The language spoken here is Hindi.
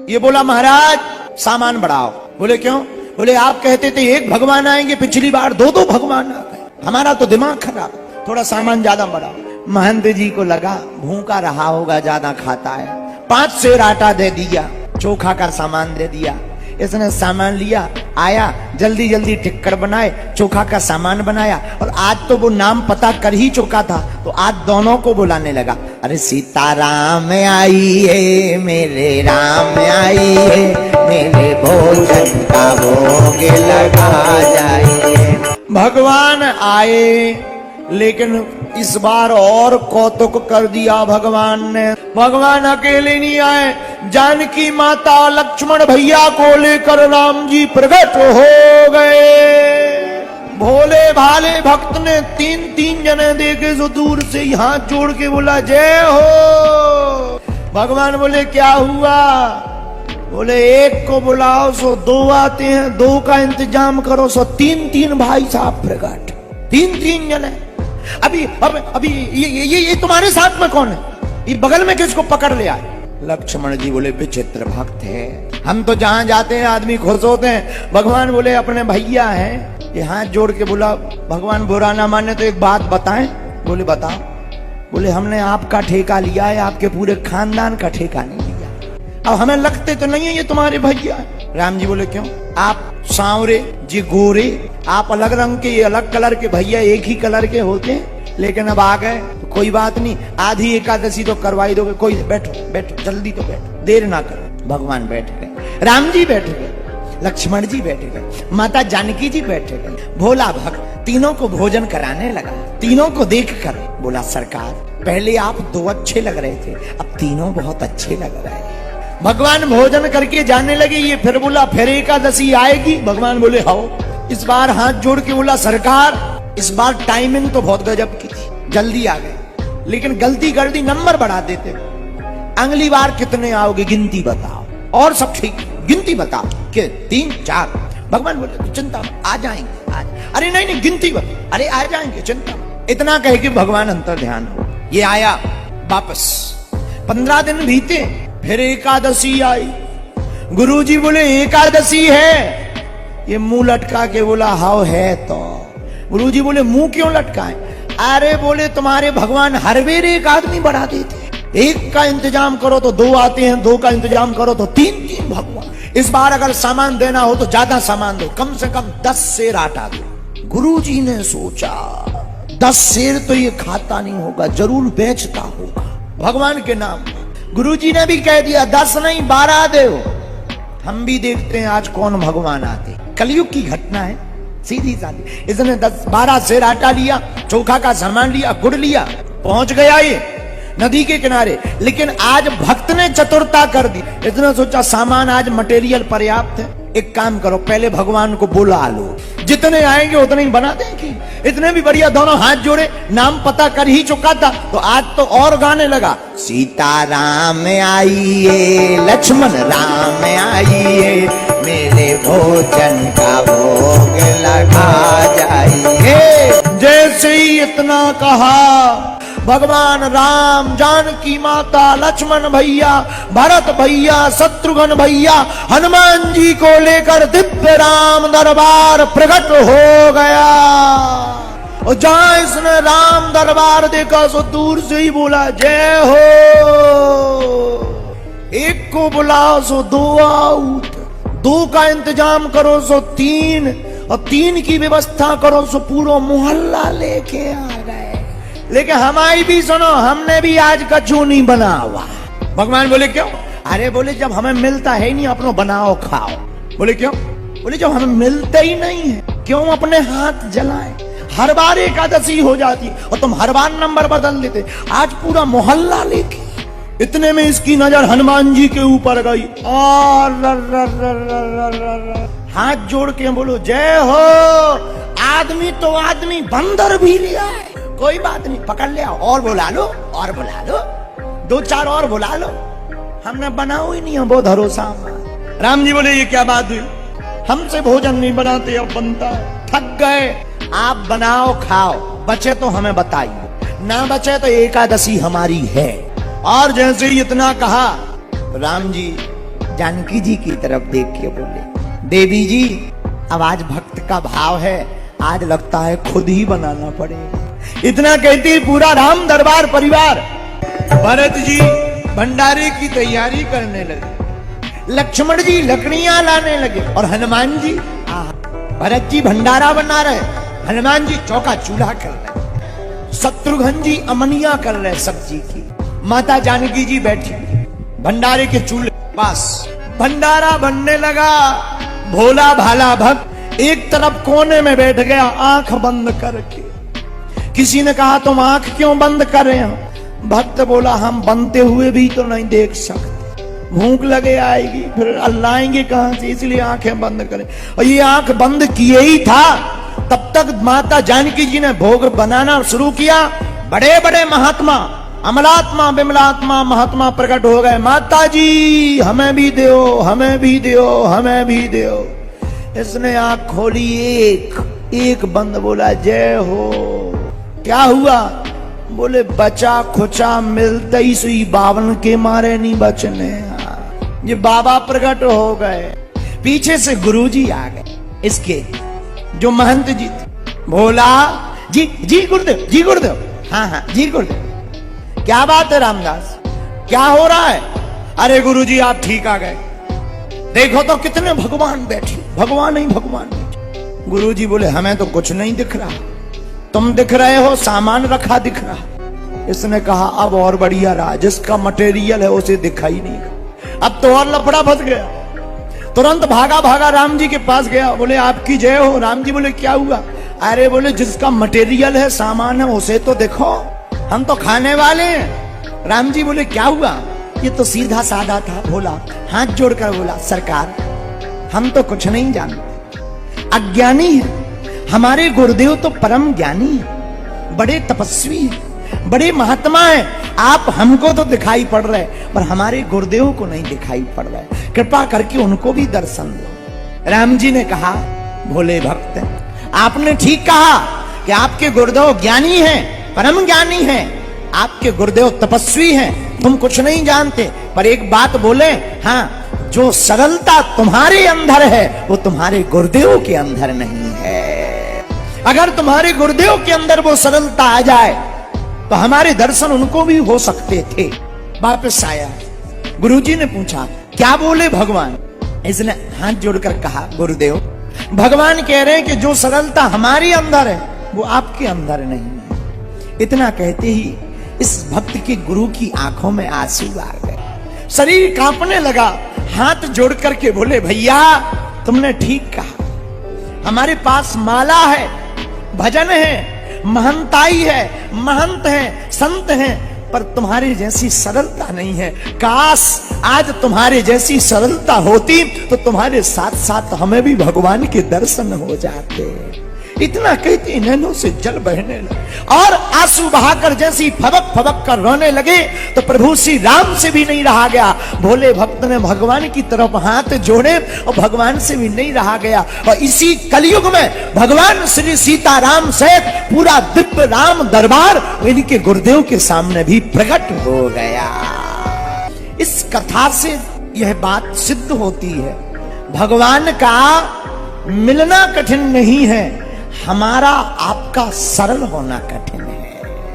ये बोला महाराज सामान बढ़ाओ। बोले क्यों? बोले आप कहते थे एक भगवान आएंगे, पिछली बार दो दो भगवान आ गए, हमारा तो दिमाग खराब, थोड़ा सामान ज्यादा बढ़ाओ। महंत जी को लगा भूखा रहा होगा, ज्यादा खाता है, 5 सेर आटा दे दिया, चोखा का सामान दे दिया। इसने सामान लिया, आया, जल्दी जल्दी टिक्कर बनाए, चोखा का सामान बनाया। और आज तो वो नाम पता कर ही चुका था, तो आज दोनों को बुलाने लगा। अरे सीताराम आइए, मेरे राम आइए, मेरे भोजन का भोग लगा जाइए। भगवान आए, लेकिन इस बार और कौतुक कर दिया भगवान ने। भगवान अकेले नहीं आए, जानकी माता लक्ष्मण भैया को लेकर राम जी प्रकट हो गए। भोले भाले भक्त ने 3-3 जने देखे सो दूर से ही हाथ जोड़ के बोला जय हो। भगवान बोले क्या हुआ? बोले एक को बुलाओ सो 2 आते हैं, 2 का इंतजाम करो सो 3-3 भाई साहब प्रकट, 3-3 जने। अभी ये तुम्हारे साथ में कौन है? ये बगल में किसको पकड़ लिया? लक्ष्मण जी बोले विचित्र भक्त है, हम तो जहां जाते हैं आदमी खुश होते हैं। भगवान बोले अपने भैया हैं। ये हाथ जोड़ के बोला भगवान बुरा ना माने तो एक बात बताएं। बोले बताओ। बोले हमने आपका ठेका लिया है, आपके पूरे खानदान का ठेका नहीं लिया। अब हमें लगते तो नहीं है ये तुम्हारे भैया है। राम जी बोले क्यों? आप सांवरे जी गोरे, आप अलग रंग के, ये अलग कलर के, भैया एक ही कलर के होते हैं। लेकिन अब आ गए तो कोई बात नहीं, आधी एकादशी तो करवाई दोगे। कोई बैठो बैठो, जल्दी तो बैठो, देर ना करो। भगवान बैठ गए, राम जी बैठ गए, लक्ष्मण जी बैठ गए, माता जानकी जी बैठ गए। भोला भक्त तीनों को भोजन कराने लगा। तीनों को देख कर बोला सरकार पहले आप 2 अच्छे लग रहे थे, अब तीनों बहुत अच्छे लग रहे हैं। भगवान भोजन करके जाने लगे। ये फिर बोला फिर एकादशी आएगी? भगवान बोले हाओ। इस बार हाथ जोड़ के बोला सरकार इस बार टाइमिंग तो बहुत गजब की थी, जल्दी आ गए, लेकिन गलती कर दी, नंबर बढ़ा देते। अगली बार कितने आओगे गिनती बताओ, और सब ठीक, गिनती बताओ कि 3 4। भगवान बोले चिंता आ जाएंगे आज। अरे नहीं गिनती बताओ। अरे आ जाएंगे चिंता। इतना कह के भगवान अंतर ध्यान हो। ये आया वापस। 15 दिन बीते, फिर एकादशी आई। गुरुजी बोले एकादशी है? ये मुंह लटका के बोला हाउ है। तो गुरुजी बोले मुंह क्यों लटकाए? अरे बोले तुम्हारे भगवान हर बेर एक आदमी बढ़ा देते, एक का इंतजाम करो तो 2 आते हैं, 2 का इंतजाम करो तो 3-3 भगवान। इस बार अगर सामान देना हो तो ज्यादा सामान दो, कम से कम 10 सेर आटा दो। गुरुजी ने सोचा 10 सेर तो ये खाता नहीं होगा, जरूर बेचता होगा भगवान के नाम। गुरुजी ने भी कह दिया 10 नहीं 12 दे। हम भी देखते हैं आज कौन भगवान आते। कलयुग की घटना है, सीधी साधी। इसने 10-12 सेर आटा लिया, चोखा का सामान लिया, गुड़ लिया, पहुंच गया ये नदी के किनारे। लेकिन आज भक्त ने चतुरता कर दी। इसने सोचा सामान आज मटेरियल पर्याप्त है, एक काम करो पहले भगवान को बुला लो, जितने आएंगे उतने ही बना देंगे। इतने भी बढ़िया, दोनों हाथ जोड़े, नाम पता कर ही चुका था तो आज तो और गाने लगा सीताराम आइए, लक्ष्मण राम आइए, मेरे भोजन का भोग लगा जाइए। जैसे ही इतना कहा भगवान राम, जानकी माता, लक्ष्मण भैया, भरत भैया, शत्रुघ्न भैया, हनुमान जी को लेकर दिव्य राम दरबार प्रकट हो गया। और जहां इसने राम दरबार देखा सो दूर से ही बोला जय हो। एक को बुलाओ सो 2 आउट, 2 का इंतजाम करो सो 3, और 3 की व्यवस्था करो सो पूरा मोहल्ला लेके आ गए। लेकिन हमारी भी सुनो, हमने भी आज कछु नहीं बना हुआ। भगवान बोले क्यों? अरे बोले जब हमें मिलता है ही नहीं, अपनो बनाओ खाओ। बोले क्यों? बोले जब हमें मिलते ही नहीं है क्यों अपने हाथ जलाएं? हर बार एकादशी हो जाती और तुम हर बार नंबर बदल देते, आज पूरा मोहल्ला लेके। इतने में इसकी नजर हनुमान जी के ऊपर गई और हाथ जोड़ के बोलो जय हो। आदमी तो आदमी, बंदर भी लिया है, कोई बात नहीं, पकड़ लिया, और बुला लो, और बुला लो, 2-4 और बुला लो, हमने बनाओ ही नहीं है वो भरोसा। राम जी बोले ये क्या बात हुई? हमसे भोजन नहीं बनाते, अब बनता है, थक गए। आप बनाओ खाओ, बचे तो हमें बताइए, ना बचे तो एकादशी हमारी है। और जैसे ही इतना कहा राम जी जानकी जी की तरफ देख के बोले, देवी जी अब आज भक्त का भाव है, आज लगता है खुद ही बनाना पड़ेगा। इतना कहती पूरा राम दरबार परिवार भरत जी भंडारे की तैयारी करने लगे, लक्ष्मण जी लकड़ियां लाने लगे और हनुमान जी भरत जी भंडारा बना रहे, हनुमान जी चौका चूल्हा कर रहे, शत्रुघ्न जी अमनिया कर रहे सब्जी की, माता जानकी जी बैठी भंडारे के चूल्हे पास। भंडारा बनने लगा, भोला भाला भक्त एक तरफ कोने में बैठ गया आंख बंद करके। किसी ने कहा तुम आंख क्यों बंद कर रहे हो? भक्त बोला हम बनते हुए भी तो नहीं देख सकते, भूख लगे आएगी फिर अल्लाएंगे कहां से, इसलिए आंखें बंद करें। और ये आंख बंद किए ही था, तब तक माता जानकी जी ने भोग बनाना शुरू किया। बड़े बड़े महात्मा अमलात्मा बिमलात्मा महात्मा प्रकट हो गए, माता जी हमें भी दो, हमें भी दो, हमें भी दो। इसने आंख खोली, एक बंद, बोला जय हो। क्या हुआ? बोले बचा खुचा मिलते ही सुई, बावन के मारे नहीं बचने। ये बाबा प्रकट हो गए, पीछे से गुरुजी आ गए इसके जो महंत जी थे। भोला जी, जी गुरुदेव, जी गुरुदेव, हाँ हाँ जी गुरुदेव। क्या बात है रामदास, क्या हो रहा है? अरे गुरुजी आप ठीक आ गए, देखो तो कितने भगवान बैठे, भगवान ही भगवान बैठे। गुरुजी बोले हमें तो कुछ नहीं दिख रहा, तुम दिख रहे हो, सामान रखा दिख रहा। इसने कहा अब और बढ़िया रहा, जिसका मटेरियल है उसे दिखाई नहीं। अब तो और लफड़ा फंस गया, तुरंत भागा भागा राम जी के पास गया, बोले आपकी जय हो। राम जी बोले क्या हुआ? अरे बोले जिसका मटेरियल है, सामान है, उसे तो देखो, हम तो खाने वाले हैं। राम जी बोले क्या हुआ? ये तो सीधा साधा था। भोला हाथ जोड़कर बोला सरकार हम तो कुछ नहीं जानते, अज्ञानी है। हमारे गुरुदेव तो परम ज्ञानी है, बड़े तपस्वी है, बड़े महात्मा है। आप हमको तो दिखाई पड़ रहे पर हमारे गुरुदेव को नहीं दिखाई पड़ रहा है, कृपा करके उनको भी दर्शन दो। राम जी ने कहा भोले भक्त आपने ठीक कहा कि आपके गुरुदेव ज्ञानी हैं, परम ज्ञानी हैं, आपके गुरुदेव तपस्वी हैं, तुम कुछ नहीं जानते। पर एक बात बोले, हाँ जो सरलता तुम्हारे अंदर है वो तुम्हारे गुरुदेव के अंदर नहीं है। अगर तुम्हारे गुरुदेव के अंदर वो सरलता आ जाए तो हमारे दर्शन उनको भी हो सकते थे। वापस आया, गुरुजी ने पूछा क्या बोले भगवान? इसने हाथ जोड़कर कहा गुरुदेव भगवान कह रहे हैं कि जो सरलता हमारे अंदर है वो आपके अंदर नहीं है। इतना कहते ही इस भक्त के गुरु की आंखों में आंसू आ गए, शरीर कांपने लगा। हाथ जोड़ करके बोले भैया तुमने ठीक कहा, हमारे पास माला है, भजन है, महंताई है, महंत है, संत हैं, पर तुम्हारी जैसी सरलता नहीं है। काश आज तुम्हारे जैसी सरलता होती तो तुम्हारे साथ साथ हमें भी भगवान के दर्शन हो जाते। इतना कहते नैनों से जल बहने लगे और आंसू बहाकर जैसी फबक फबक कर रोने लगे तो प्रभु श्री राम से भी नहीं रहा गया। भोले भक्त ने भगवान की तरफ हाथ जोड़े और भगवान से भी नहीं रहा गया। और इसी कलयुग में भगवान श्री सीताराम सहित पूरा दिव्य राम दरबार इनके गुरुदेव के सामने भी प्रकट हो गया। इस कथा से यह बात सिद्ध होती है, भगवान का मिलना कठिन नहीं है, हमारा आपका सरल होना कठिन है।